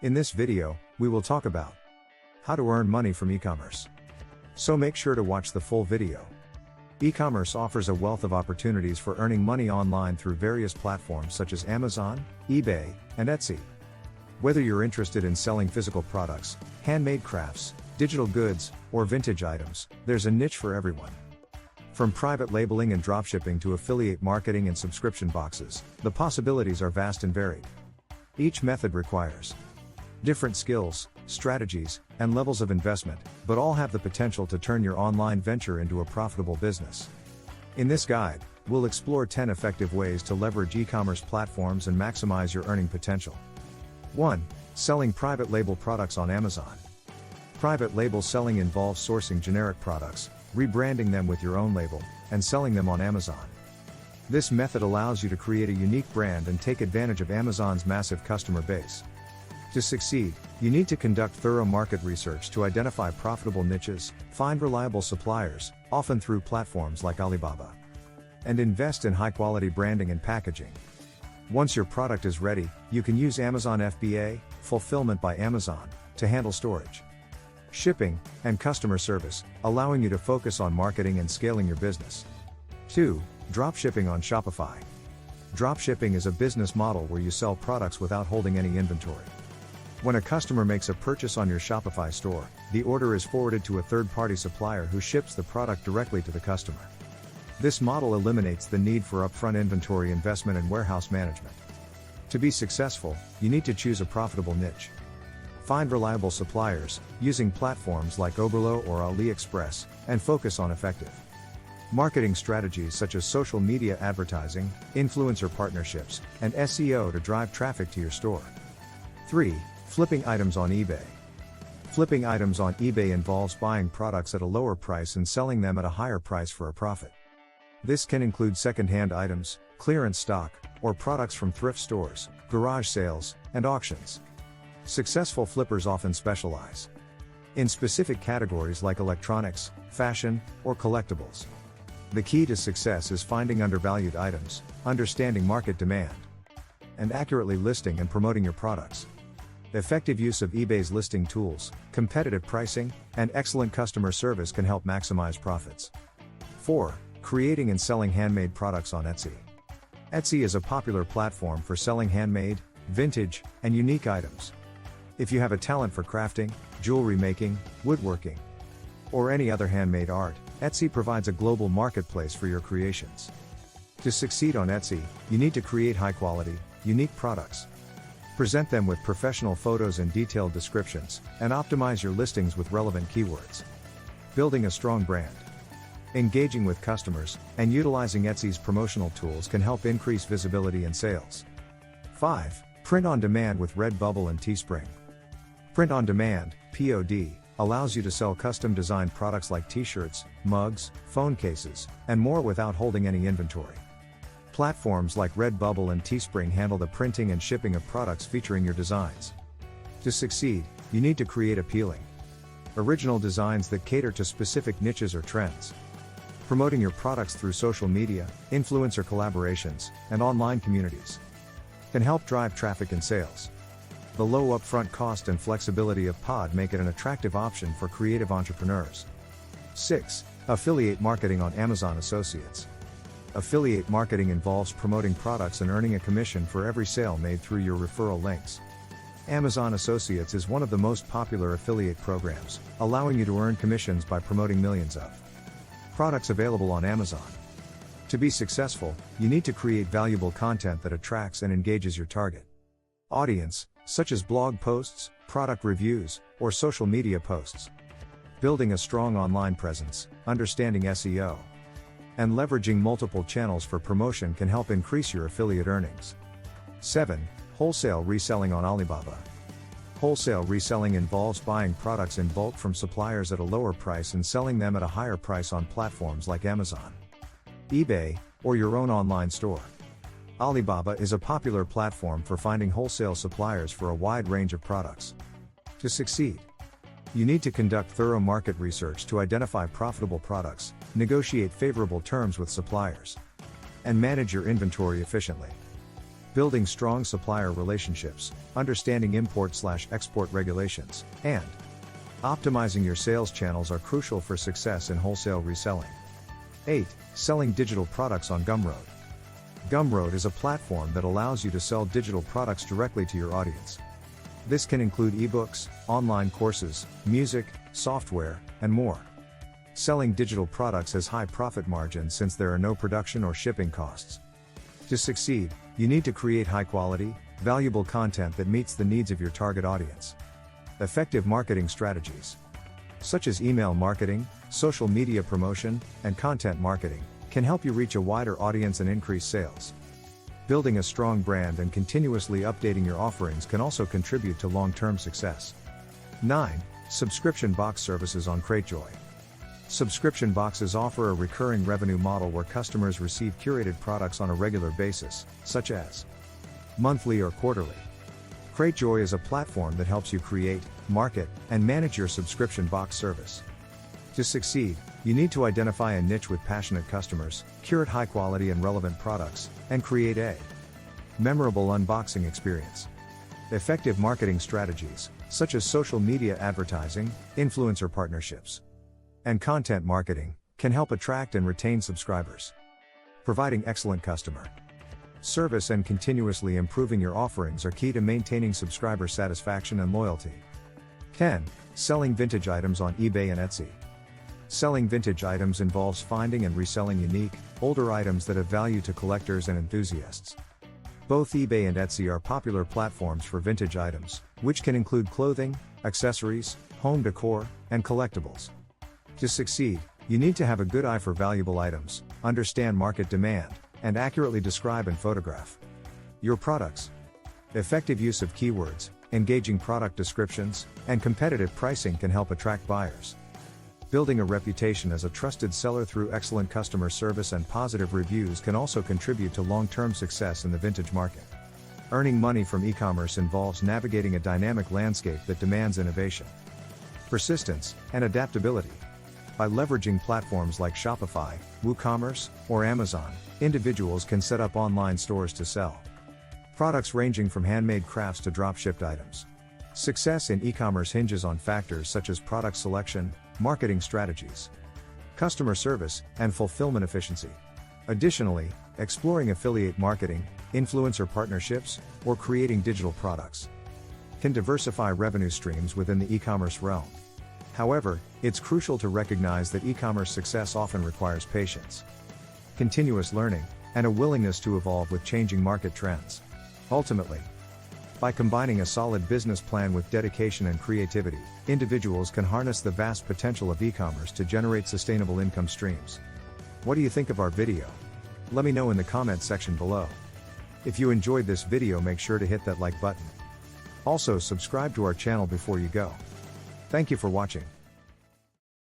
In this video, we will talk about how to earn money from e-commerce. So make sure to watch the full video. E-commerce offers a wealth of opportunities for earning money online through various platforms such as Amazon, eBay, and Etsy. Whether you're interested in selling physical products, handmade crafts, digital goods, or vintage items, there's a niche for everyone. From private labeling and dropshipping to affiliate marketing and subscription boxes, the possibilities are vast and varied. Each method requires different skills, strategies, and levels of investment, but all have the potential to turn your online venture into a profitable business. In this guide, we'll explore 10 effective ways to leverage e-commerce platforms and maximize your earning potential. 1. Selling private label products on Amazon. Private label selling involves sourcing generic products, rebranding them with your own label, and selling them on Amazon. This method allows you to create a unique brand and take advantage of Amazon's massive customer base. To succeed, you need to conduct thorough market research to identify profitable niches, find reliable suppliers, often through platforms like Alibaba, and invest in high-quality branding and packaging. Once your product is ready, you can use Amazon FBA, Fulfillment by Amazon, to handle storage, shipping, and customer service, allowing you to focus on marketing and scaling your business. 2. Dropshipping on Shopify. Dropshipping is a business model where you sell products without holding any inventory. When a customer makes a purchase on your Shopify store, the order is forwarded to a third-party supplier who ships the product directly to the customer. This model eliminates the need for upfront inventory investment and warehouse management. To be successful, you need to choose a profitable niche. Find reliable suppliers, using platforms like Oberlo or AliExpress, and focus on effective marketing strategies such as social media advertising, influencer partnerships, and SEO to drive traffic to your store. 3. Flipping items on eBay. Flipping items on eBay involves buying products at a lower price and selling them at a higher price for a profit. This can include second-hand items, clearance stock, or products from thrift stores, garage sales, and auctions. Successful flippers often specialize in specific categories like electronics, fashion, or collectibles. The key to success is finding undervalued items, understanding market demand, and accurately listing and promoting your products. Effective use of eBay's listing tools, competitive pricing, and excellent customer service can help maximize profits. 4. Creating and selling handmade products on Etsy. Etsy is a popular platform for selling handmade, vintage, and unique items. If you have a talent for crafting, jewelry making, woodworking, or any other handmade art, Etsy provides a global marketplace for your creations. To succeed on Etsy, you need to create high-quality, unique products. Present them with professional photos and detailed descriptions, and optimize your listings with relevant keywords. Building a strong brand, engaging with customers, and utilizing Etsy's promotional tools can help increase visibility and sales. 5. Print on demand with Redbubble and Teespring. Print on demand, POD, allows you to sell custom-designed products like t-shirts, mugs, phone cases, and more without holding any inventory. Platforms like Redbubble and Teespring handle the printing and shipping of products featuring your designs. To succeed, you need to create appealing, original designs that cater to specific niches or trends. Promoting your products through social media, influencer collaborations, and online communities can help drive traffic and sales. The low upfront cost and flexibility of POD make it an attractive option for creative entrepreneurs. 6. Affiliate marketing on Amazon Associates. Affiliate marketing involves promoting products and earning a commission for every sale made through your referral links. Amazon Associates is one of the most popular affiliate programs, allowing you to earn commissions by promoting millions of products available on Amazon. To be successful, you need to create valuable content that attracts and engages your target audience, such as blog posts, product reviews, or social media posts. Building a strong online presence, understanding SEO, and leveraging multiple channels for promotion can help increase your affiliate earnings. 7. Wholesale reselling on Alibaba. Wholesale reselling involves buying products in bulk from suppliers at a lower price and selling them at a higher price on platforms like Amazon, eBay, or your own online store. Alibaba is a popular platform for finding wholesale suppliers for a wide range of products. To succeed, you need to conduct thorough market research to identify profitable products, negotiate favorable terms with suppliers, and manage your inventory efficiently. building strong supplier relationships, understanding import/export regulations, and optimizing your sales channels are crucial for success in wholesale reselling. 8. Selling digital products on Gumroad. Gumroad is a platform that allows you to sell digital products directly to your audience. This can include ebooks, online courses, music, software, and more. Selling digital products has high profit margins since there are no production or shipping costs. To succeed, you need to create high-quality, valuable content that meets the needs of your target audience. Effective marketing strategies, such as email marketing, social media promotion, and content marketing, can help you reach a wider audience and increase sales. Building a strong brand and continuously updating your offerings can also contribute to long-term success. 9. Subscription box services on Cratejoy. Subscription boxes offer a recurring revenue model where customers receive curated products on a regular basis, such as monthly or quarterly. Cratejoy is a platform that helps you create, market, and manage your subscription box service. To succeed, you need to identify a niche with passionate customers, curate high-quality and relevant products, and create a memorable unboxing experience. Effective marketing strategies, such as social media advertising, influencer partnerships, and content marketing, can help attract and retain subscribers. Providing excellent customer service and continuously improving your offerings are key to maintaining subscriber satisfaction and loyalty. 10. Selling vintage items on eBay and Etsy. Selling vintage items involves finding and reselling unique, older items that have value to collectors and enthusiasts. Both eBay and Etsy are popular platforms for vintage items, which can include clothing, accessories, home decor, and collectibles. To succeed, you need to have a good eye for valuable items, understand market demand, and accurately describe and photograph your products. Effective use of keywords, engaging product descriptions, and competitive pricing can help attract buyers. Building a reputation as a trusted seller through excellent customer service and positive reviews can also contribute to long-term success in the vintage market. Earning money from e-commerce involves navigating a dynamic landscape that demands innovation, persistence, and adaptability. By leveraging platforms like Shopify, WooCommerce, or Amazon, individuals can set up online stores to sell products ranging from handmade crafts to drop-shipped items. Success in e-commerce hinges on factors such as product selection, marketing strategies, customer service, and fulfillment efficiency. Additionally, exploring affiliate marketing, influencer partnerships, or creating digital products can diversify revenue streams within the e-commerce realm. However, it's crucial to recognize that e-commerce success often requires patience, continuous learning, and a willingness to evolve with changing market trends. Ultimately, by combining a solid business plan with dedication and creativity, individuals can harness the vast potential of e-commerce to generate sustainable income streams. What do you think of our video? Let me know in the comments section below. If you enjoyed this video, make sure to hit that like button. Also, subscribe to our channel before you go. Thank you for watching.